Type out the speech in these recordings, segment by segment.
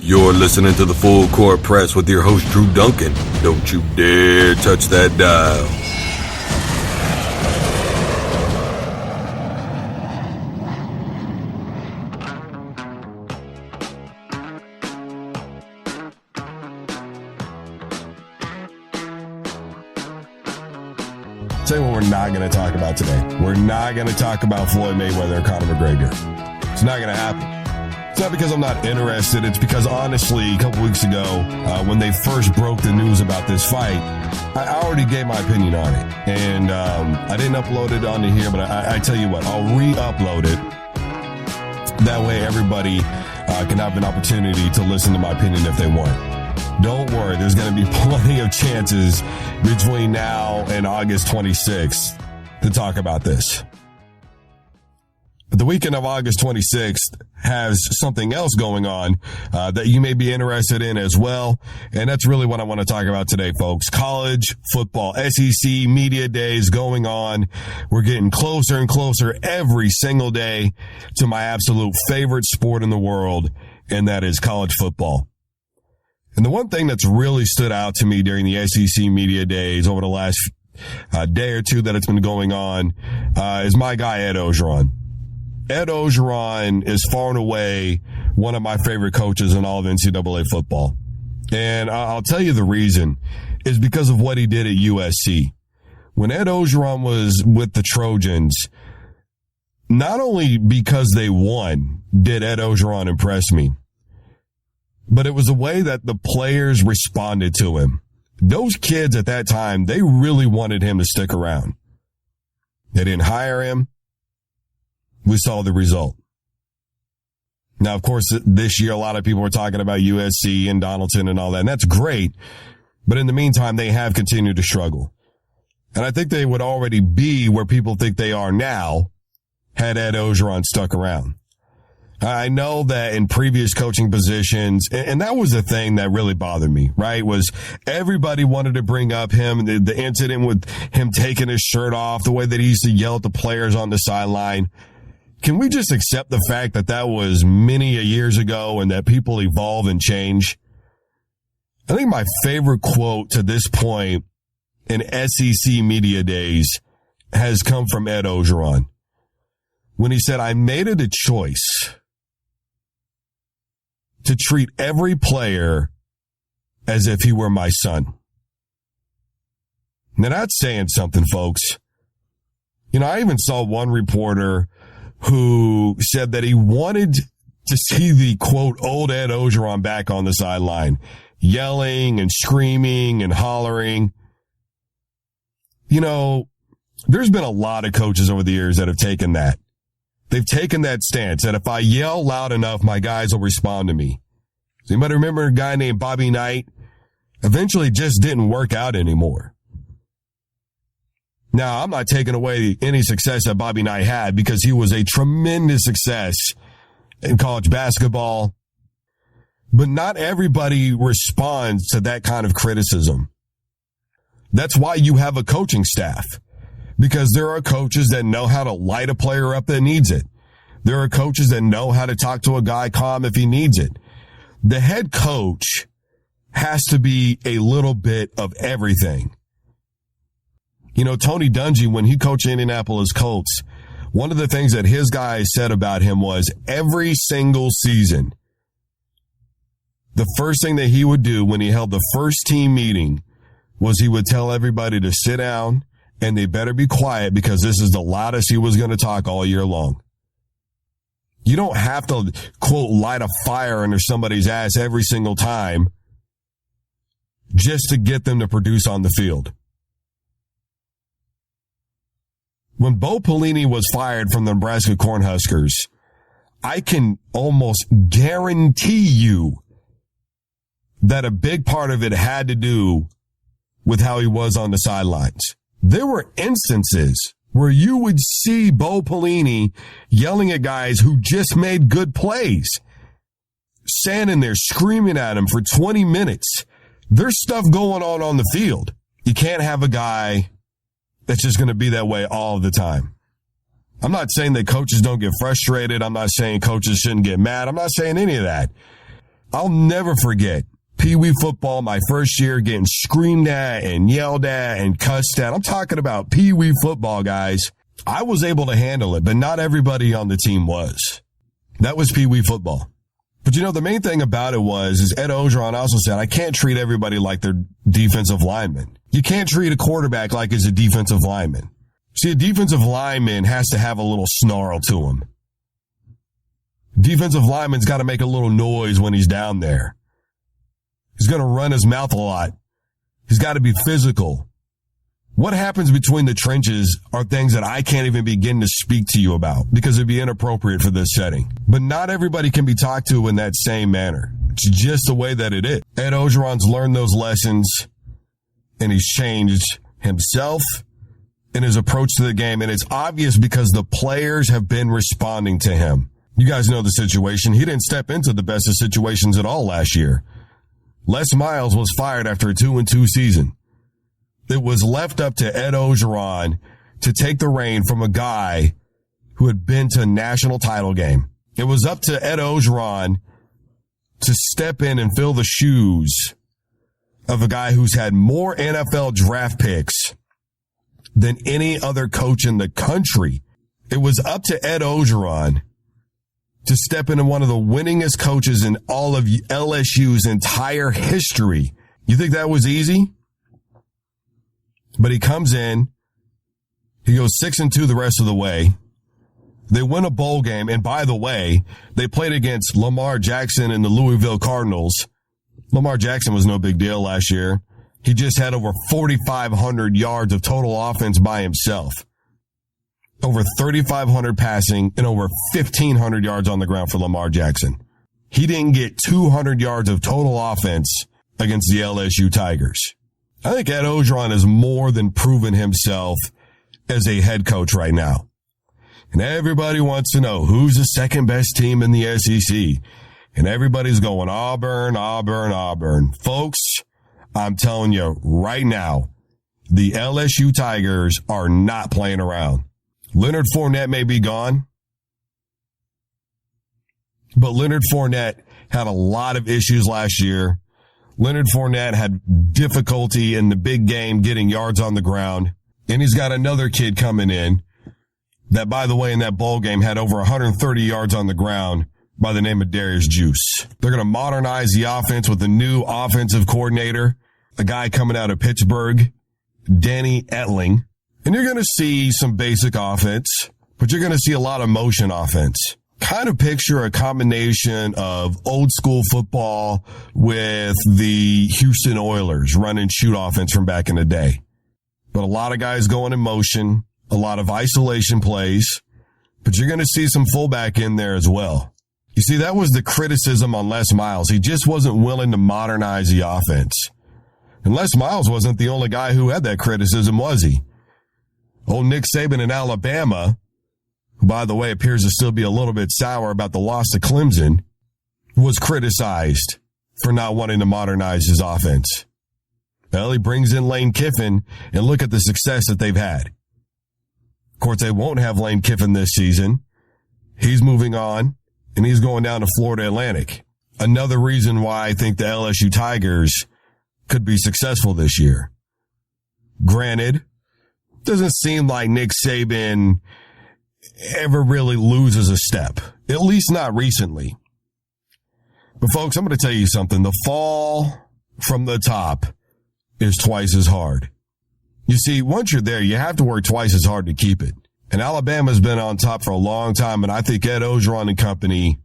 You're listening to the Full Court Press with your host, Drew Duncan. Don't you dare touch that dial. Tell you what we're not going to talk about today. We're not going to talk about Floyd Mayweather and Conor McGregor. It's not going to happen. It's not because I'm not interested. It's because, honestly, a couple weeks ago, when they first broke the news about this fight, I already gave my opinion on it. And I didn't upload it onto here, but I tell you what, I'll re-upload it. That way everybody can have an opportunity to listen to my opinion if they want. Don't worry, there's going to be plenty of chances between now and August 26th to talk about this. But the weekend of August 26th has something else going on that you may be interested in as well. And that's really what I want to talk about today, folks. College football, SEC media days going on. We're getting closer and closer every single day to my absolute favorite sport in the world, and that is college football. And the one thing that's really stood out to me during the SEC media days over the last day or two that it's been going on is my guy, Ed Orgeron. Ed Orgeron is far and away one of my favorite coaches in all of NCAA football. And I'll tell you the reason is because of what he did at USC. When Ed Orgeron was with the Trojans, not only because they won did Ed Orgeron impress me, but it was the way that the players responded to him. Those kids at that time, they really wanted him to stick around. They didn't hire him. We saw the result. Now, of course, this year, a lot of people were talking about USC and Donaldson and all that, and that's great. But in the meantime, they have continued to struggle. And I think they would already be where people think they are now had Ed Orgeron stuck around. I know that in previous coaching positions, and that was the thing that really bothered me, right, was everybody wanted to bring up him, the incident with him taking his shirt off, the way that he used to yell at the players on the sideline. Can we just accept the fact that that was many years ago and that people evolve and change? I think my favorite quote to this point in SEC media days has come from Ed Orgeron when he said, "I made it a choice to treat every player as if he were my son." Now that's saying something, folks. You know, I even saw one reporter who said that he wanted to see the, quote, old Ed Orgeron back on the sideline, yelling and screaming and hollering. You know, there's been a lot of coaches over the years that have taken that. They've taken that stance that if I yell loud enough, my guys will respond to me. So you might remember a guy named Bobby Knight eventually just didn't work out anymore. Now, I'm not taking away any success that Bobby Knight had because he was a tremendous success in college basketball. But not everybody responds to that kind of criticism. That's why you have a coaching staff. Because there are coaches that know how to light a player up that needs it. There are coaches that know how to talk to a guy calm if he needs it. The head coach has to be a little bit of everything. You know, Tony Dungy, when he coached Indianapolis Colts, one of the things that his guys said about him was every single season, the first thing that he would do when he held the first team meeting was he would tell everybody to sit down and they better be quiet because this is the loudest he was going to talk all year long. You don't have to, quote, light a fire under somebody's ass every single time just to get them to produce on the field. When Bo Pelini was fired from the Nebraska Cornhuskers, I can almost guarantee you that a big part of it had to do with how he was on the sidelines. There were instances where you would see Bo Pelini yelling at guys who just made good plays, standing there screaming at him for 20 minutes. There's stuff going on the field. You can't have a guy that's just going to be that way all the time. I'm not saying that coaches don't get frustrated. I'm not saying coaches shouldn't get mad. I'm not saying any of that. I'll never forget Pee Wee football, my first year, getting screamed at and yelled at and cussed at. I'm talking about Pee Wee football, guys. I was able to handle it, but not everybody on the team was. That was Pee Wee football. But you know, the main thing about it is Ed Orgeron also said, I can't treat everybody like they're defensive linemen. You can't treat a quarterback like he's a defensive lineman. See, a defensive lineman has to have a little snarl to him. Defensive lineman's got to make a little noise when he's down there. He's going to run his mouth a lot. He's got to be physical. What happens between the trenches are things that I can't even begin to speak to you about because it'd be inappropriate for this setting. But not everybody can be talked to in that same manner. It's just the way that it is. Ed Orgeron's learned those lessons, and he's changed himself and his approach to the game. And it's obvious because the players have been responding to him. You guys know the situation. He didn't step into the best of situations at all last year. Les Miles was fired after a 2-2 season. It was left up to Ed Orgeron to take the reign from a guy who had been to a national title game. It was up to Ed Orgeron to step in and fill the shoes of a guy who's had more NFL draft picks than any other coach in the country. It was up to Ed Orgeron to step into one of the winningest coaches in all of LSU's entire history. You think that was easy? But he comes in, he goes 6-2 the rest of the way. They win a bowl game, and by the way, they played against Lamar Jackson and the Louisville Cardinals. Lamar Jackson was no big deal last year. He just had over 4,500 yards of total offense by himself. Over 3,500 passing and over 1,500 yards on the ground for Lamar Jackson. He didn't get 200 yards of total offense against the LSU Tigers. I think Ed Orgeron has more than proven himself as a head coach right now. And everybody wants to know who's the second best team in the SEC. And everybody's going Auburn, Auburn, Auburn. Folks, I'm telling you right now, the LSU Tigers are not playing around. Leonard Fournette may be gone, but Leonard Fournette had a lot of issues last year. Leonard Fournette had difficulty in the big game getting yards on the ground. And he's got another kid coming in that, by the way, in that bowl game had over 130 yards on the ground by the name of Darius Juice. They're going to modernize the offense with a new offensive coordinator, a guy coming out of Pittsburgh, Danny Etling. And you're going to see some basic offense, but you're going to see a lot of motion offense. Kind of picture a combination of old school football with the Houston Oilers run and shoot offense from back in the day. But a lot of guys going in motion, a lot of isolation plays, but you're going to see some fullback in there as well. You see, that was the criticism on Les Miles. He just wasn't willing to modernize the offense. And Les Miles wasn't the only guy who had that criticism, was he? Old Nick Saban in Alabama, who, by the way, appears to still be a little bit sour about the loss to Clemson, was criticized for not wanting to modernize his offense. Well, he brings in Lane Kiffin, and look at the success that they've had. Of course, they won't have Lane Kiffin this season. He's moving on, and he's going down to Florida Atlantic. Another reason why I think the LSU Tigers could be successful this year. Granted, doesn't seem like Nick Saban ever really loses a step, at least not recently. But folks, I'm going to tell you something. The fall from the top is twice as hard. You see, once you're there, you have to work twice as hard to keep it. And Alabama's been on top for a long time, and I think Ed Orgeron and company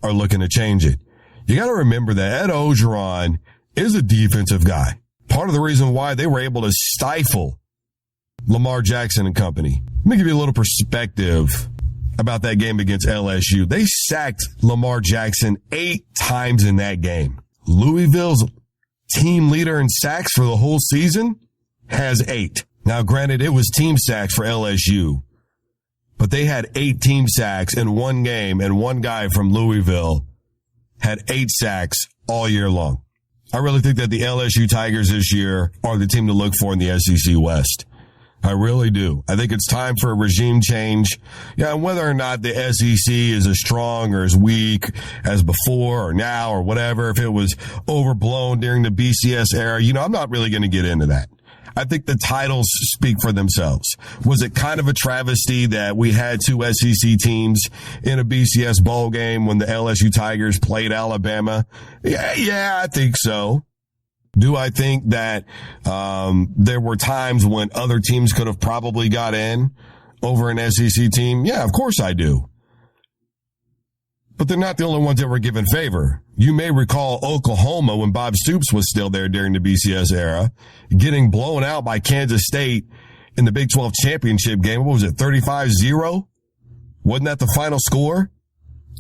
are looking to change it. You got to remember that Ed Orgeron is a defensive guy. Part of the reason why they were able to stifle Lamar Jackson and company. Let me give you a little perspective about that game against LSU. They sacked Lamar Jackson 8 times in that game. Louisville's team leader in sacks for the whole season has 8. Now, granted, it was team sacks for LSU, but they had 8 team sacks in one game, and one guy from Louisville had 8 sacks all year long. I really think that the LSU Tigers this year are the team to look for in the SEC West. I really do. I think it's time for a regime change. Yeah, and whether or not the SEC is as strong or as weak as before or now or whatever, if it was overblown during the BCS era, I'm not really going to get into that. I think the titles speak for themselves. Was it kind of a travesty that we had two SEC teams in a BCS bowl game when the LSU Tigers played Alabama? Yeah, I think so. Do I think that there were times when other teams could have probably got in over an SEC team? Yeah, of course I do. But they're not the only ones that were given favor. You may recall Oklahoma, when Bob Stoops was still there during the BCS era, getting blown out by Kansas State in the Big 12 championship game. What was it, 35-0? Wasn't that the final score?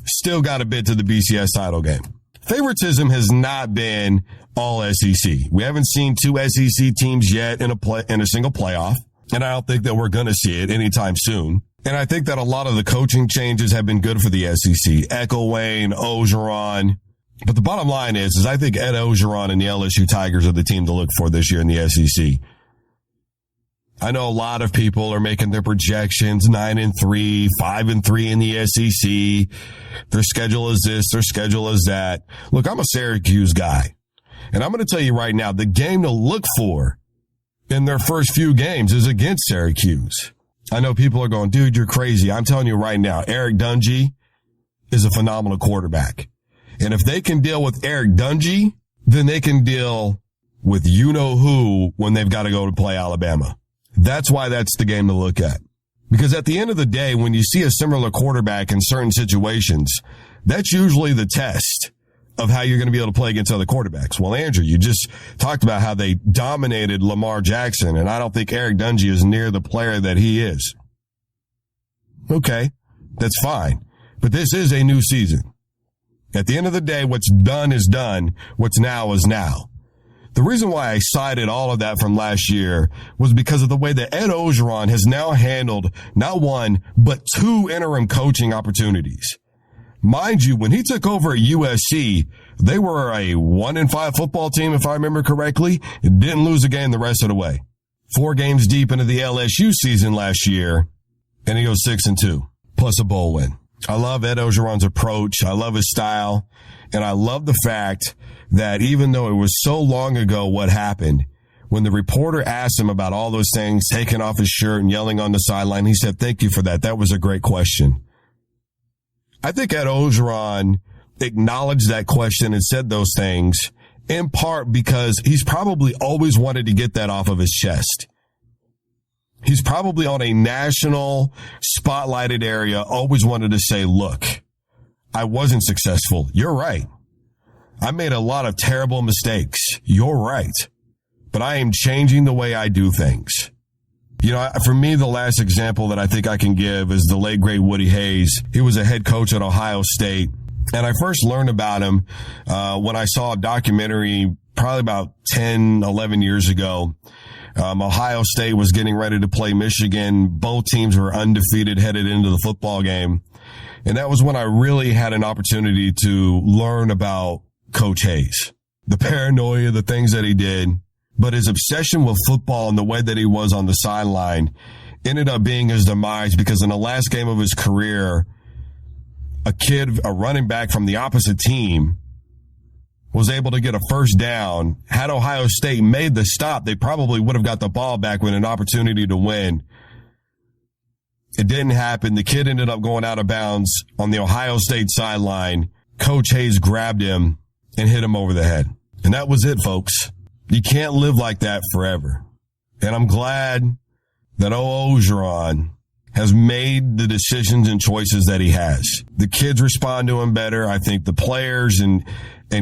Still got a bid to the BCS title game. Favoritism has not been all SEC. We haven't seen two SEC teams yet in a single playoff, and I don't think that we're going to see it anytime soon. And I think that a lot of the coaching changes have been good for the SEC. Wayne, Orgeron. But the bottom line is I think Ed Orgeron and the LSU Tigers are the team to look for this year in the SEC. I know a lot of people are making their projections 9-3, 5-3 in the SEC. Their schedule is this, their schedule is that. Look, I'm a Syracuse guy. And I'm going to tell you right now, the game to look for in their first few games is against Syracuse. I know people are going, dude, you're crazy. I'm telling you right now, Eric Dungey is a phenomenal quarterback. And if they can deal with Eric Dungey, then they can deal with you-know-who when they've got to go to play Alabama. That's why that's the game to look at. Because at the end of the day, when you see a similar quarterback in certain situations, that's usually the test of how you're going to be able to play against other quarterbacks. Well, Andrew, you just talked about how they dominated Lamar Jackson, and I don't think Eric Dungey is near the player that he is. Okay, that's fine. But this is a new season. At the end of the day, what's done is done. What's now is now. The reason why I cited all of that from last year was because of the way that Ed Orgeron has now handled not one, but two interim coaching opportunities. Mind you, when he took over at USC, they were a 1-5 football team, if I remember correctly. It didn't lose a game the rest of the way. 4 games deep into the LSU season last year, and he goes 6-2, plus a bowl win. I love Ed Orgeron's approach. I love his style. And I love the fact that even though it was so long ago what happened, when the reporter asked him about all those things, taking off his shirt and yelling on the sideline, he said, "Thank you for that. That was a great question." I think Ed Orgeron acknowledged that question and said those things in part because he's probably always wanted to get that off of his chest. He's probably on a national spotlighted area, always wanted to say, look, I wasn't successful. You're right. I made a lot of terrible mistakes. You're right. But I am changing the way I do things. For me, the last example that I think I can give is the late, great Woody Hayes. He was a head coach at Ohio State. And I first learned about him when I saw a documentary probably about 10, 11 years ago. Ohio State was getting ready to play Michigan. Both teams were undefeated headed into the football game. And that was when I really had an opportunity to learn about Coach Hayes, the paranoia, the things that he did. But his obsession with football and the way that he was on the sideline ended up being his demise because in the last game of his career, a running back from the opposite team, was able to get a first down. Had Ohio State made the stop, they probably would have got the ball back with an opportunity to win. It didn't happen. The kid ended up going out of bounds on the Ohio State sideline. Coach Hayes grabbed him and hit him over the head. And that was it, folks. You can't live like that forever. And I'm glad that Orgeron has made the decisions and choices that he has. The kids respond to him better. I think the players and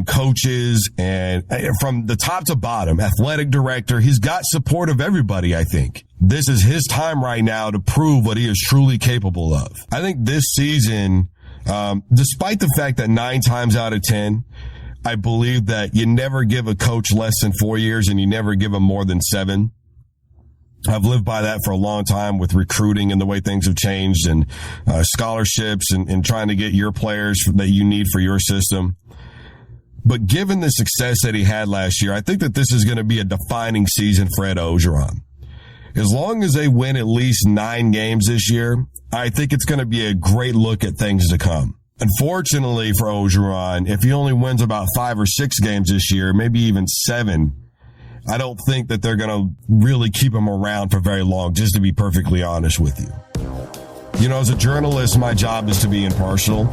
coaches and from the top to bottom, athletic director, he's got support of everybody, I think. This is his time right now to prove what he is truly capable of. I think this season, despite the fact that 9 times out of 10, I believe that you never give a coach less than 4 years and you never give him more than 7. I've lived by that for a long time with recruiting and the way things have changed and scholarships and trying to get your players that you need for your system. But given the success that he had last year, I think that this is going to be a defining season for Ed Orgeron. As long as they win at least 9 games this year, I think it's going to be a great look at things to come. Unfortunately for Orgeron, if he only wins about 5 or 6 games this year, maybe even 7, I don't think that they're going to really keep him around for very long, just to be perfectly honest with you. You know, as a journalist, my job is to be impartial,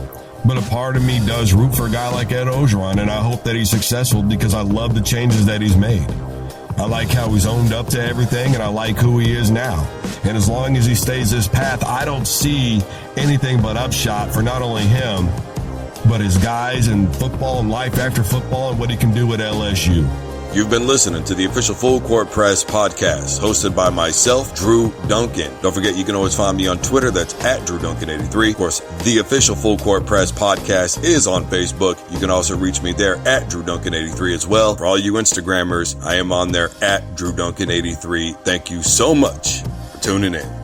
but a part of me does root for a guy like Ed Orgeron, and I hope that he's successful because I love the changes that he's made. I like how he's owned up to everything, and I like who he is now. And as long as he stays this path, I don't see anything but upshot for not only him, but his guys and football and life after football and what he can do at LSU. You've been listening to the official Full Court Press podcast, hosted by myself, Drew Duncan. Don't forget, you can always find me on Twitter. That's at DrewDuncan83. Of course, the official Full Court Press podcast is on Facebook. You can also reach me there at DrewDuncan83 as well. For all you Instagrammers, I am on there at DrewDuncan83. Thank you so much for tuning in.